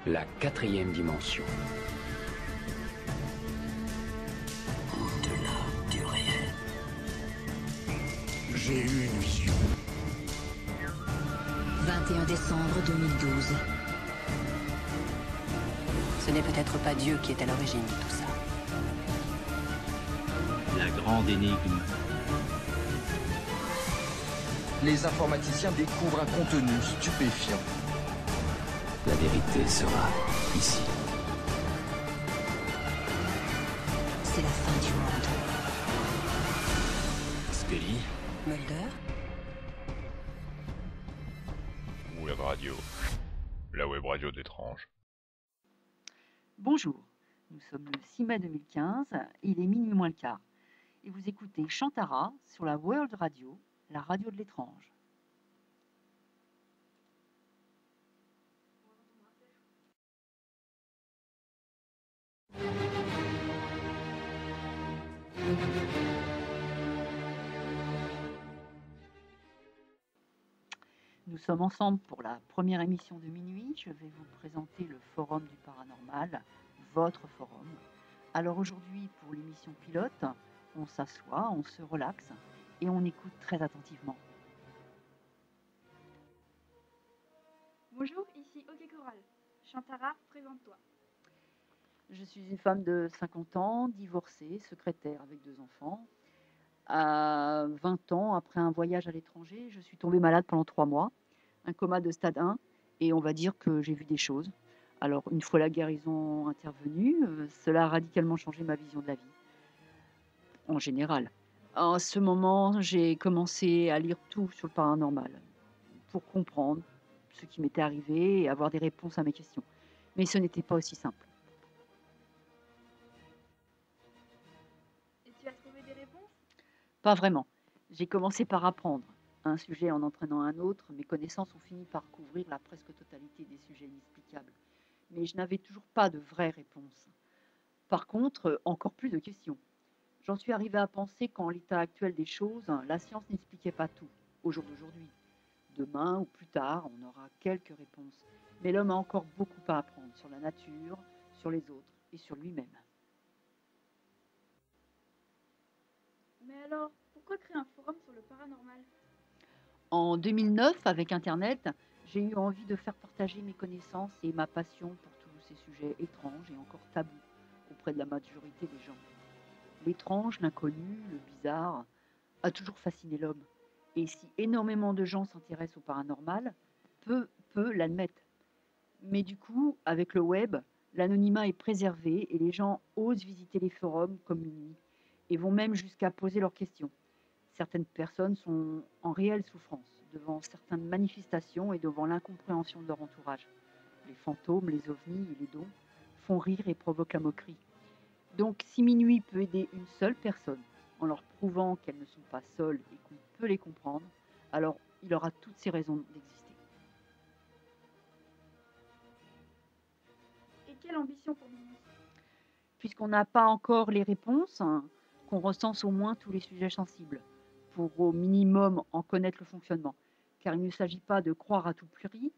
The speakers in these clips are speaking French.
La quatrième dimension. Au-delà du réel. J'ai eu une vision. 21 décembre 2012. Ce n'est peut-être pas Dieu qui est à l'origine de tout ça. La grande énigme. Les informaticiens découvrent un contenu stupéfiant. La vérité sera ici. C'est la fin du monde. Scully, Mulder? Web Radio. La web radio d'étrange. Bonjour, nous sommes le 6 mai 2015, il est minuit moins le quart, et vous écoutez Chantara sur la World Radio, la radio de l'étrange. Nous sommes ensemble pour la première émission de minuit. Je vais vous présenter le Forum du Paranormal, votre forum. Alors aujourd'hui, pour l'émission pilote, on s'assoit, on se relaxe et on écoute très attentivement. Bonjour, ici Ok Coral. Chantara, présente-toi. Je suis une femme de 50 ans, divorcée, secrétaire avec 2 enfants. À 20 ans, après un voyage à l'étranger, je suis tombée malade pendant 3 mois, un coma de stade 1, et on va dire que j'ai vu des choses. Alors, une fois la guérison intervenue, cela a radicalement changé ma vision de la vie, en général. À ce moment, j'ai commencé à lire tout sur le paranormal, pour comprendre ce qui m'était arrivé et avoir des réponses à mes questions. Mais ce n'était pas aussi simple. Et tu as trouvé des réponses? Pas vraiment. J'ai commencé par apprendre. Un sujet en entraînant un autre, mes connaissances ont fini par couvrir la presque totalité des sujets inexplicables. Mais je n'avais toujours pas de vraies réponses. Par contre, encore plus de questions. J'en suis arrivée à penser qu'en l'état actuel des choses, la science n'expliquait pas tout, au jour d'aujourd'hui. Demain ou plus tard, on aura quelques réponses. Mais l'homme a encore beaucoup à apprendre sur la nature, sur les autres et sur lui-même. Mais alors, pourquoi créer un forum sur le paranormal? En 2009, avec Internet, j'ai eu envie de faire partager mes connaissances et ma passion pour tous ces sujets étranges et encore tabous auprès de la majorité des gens. L'étrange, l'inconnu, le bizarre a toujours fasciné l'homme. Et si énormément de gens s'intéressent au paranormal, peu l'admettent. Mais du coup, avec le web, l'anonymat est préservé et les gens osent visiter les forums comme minuit et vont même jusqu'à poser leurs questions. Certaines personnes sont en réelle souffrance devant certaines manifestations et devant l'incompréhension de leur entourage. Les fantômes, les ovnis et les dons font rire et provoquent la moquerie. Donc, si minuit peut aider une seule personne en leur prouvant qu'elles ne sont pas seules et qu'on peut les comprendre, alors il aura toutes ses raisons d'exister. Et quelle ambition pour minuit? Puisqu'on n'a pas encore les réponses, qu'on recense au moins tous les sujets sensibles, pour au minimum en connaître le fonctionnement. Car il ne s'agit pas de croire à tout prix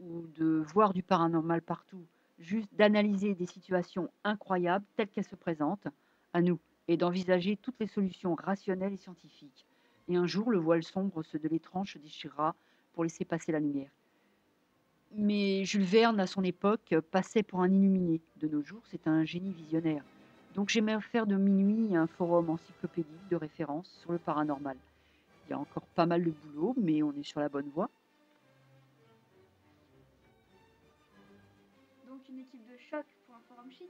ou de voir du paranormal partout, juste d'analyser des situations incroyables telles qu'elles se présentent à nous et d'envisager toutes les solutions rationnelles et scientifiques. Et un jour, le voile sombre, ceux de l'étrange, se déchirera pour laisser passer la lumière. Mais Jules Verne, à son époque, passait pour un illuminé. De nos jours, c'est un génie visionnaire. Donc j'aimerais faire de minuit un forum encyclopédique de référence sur le paranormal. Il y a encore pas mal de boulot, mais on est sur la bonne voie. Donc une équipe de choc pour un forum chic?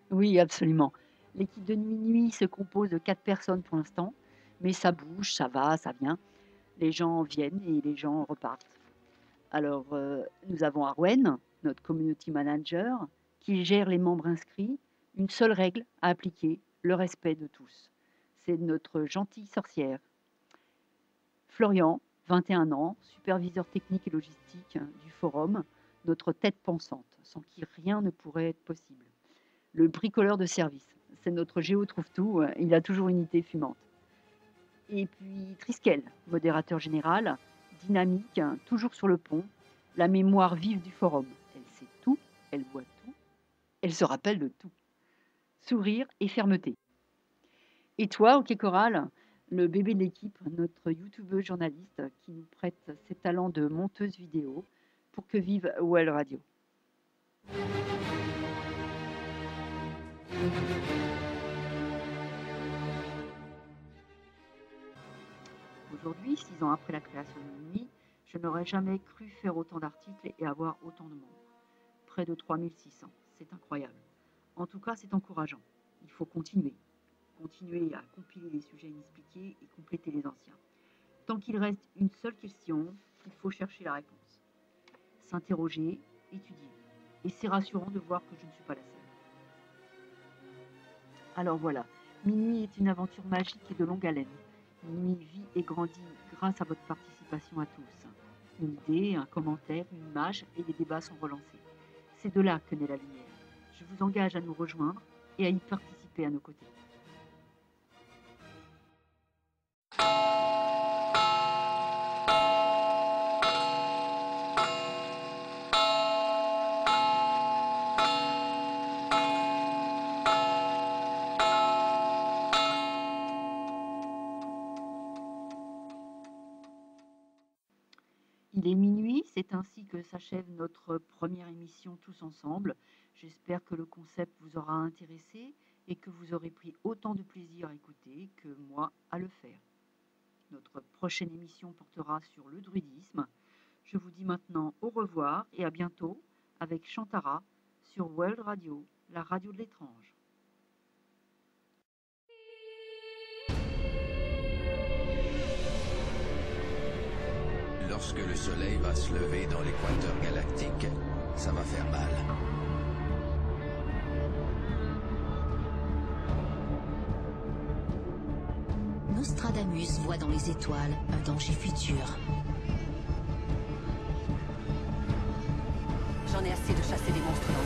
Oui, absolument. L'équipe de minuit se compose de 4 personnes pour l'instant, mais ça bouge, ça va, ça vient. Les gens viennent et les gens repartent. Alors, nous avons Arwen, notre community manager, qui gère les membres inscrits. Une seule règle à appliquer, le respect de tous. C'est notre gentille sorcière. Florian, 21 ans, superviseur technique et logistique du forum, notre tête pensante, sans qui rien ne pourrait être possible. Le bricoleur de service, c'est notre Géo trouve-tout, il a toujours une idée fumante. Et puis Triskel, modérateur général, dynamique, toujours sur le pont, la mémoire vive du forum. Elle sait tout, elle Elle se rappelle de tout. Sourire et fermeté. Et toi, OK Coral, le bébé de l'équipe, notre youtubeuse journaliste qui nous prête ses talents de monteuse vidéo pour que vive Well Radio. Aujourd'hui, 6 ans après la création de Minuit, je n'aurais jamais cru faire autant d'articles et avoir autant de membres. Près de 3600, c'est incroyable. En tout cas, c'est encourageant. Il faut continuer. Continuer à compiler les sujets inexpliqués et compléter les anciens. Tant qu'il reste une seule question, il faut chercher la réponse. S'interroger, étudier. Et c'est rassurant de voir que je ne suis pas la seule. Alors voilà, Minuit est une aventure magique et de longue haleine. Minuit vit et grandit grâce à votre participation à tous. Une idée, un commentaire, une image et les débats sont relancés. C'est de là que naît la lumière. Je vous engage à nous rejoindre et à y participer à nos côtés. Il est minuit, c'est ainsi que s'achève notre première émission tous ensemble. J'espère que le concept vous aura intéressé et que vous aurez pris autant de plaisir à écouter que moi à le faire. Notre prochaine émission portera sur le druidisme. Je vous dis maintenant au revoir et à bientôt avec Chantara sur World Radio, la radio de l'étrange. Lorsque le soleil va se lever dans l'équateur galactique, ça va faire mal. Nostradamus voit dans les étoiles un danger futur. J'en ai assez de chasser des monstres dans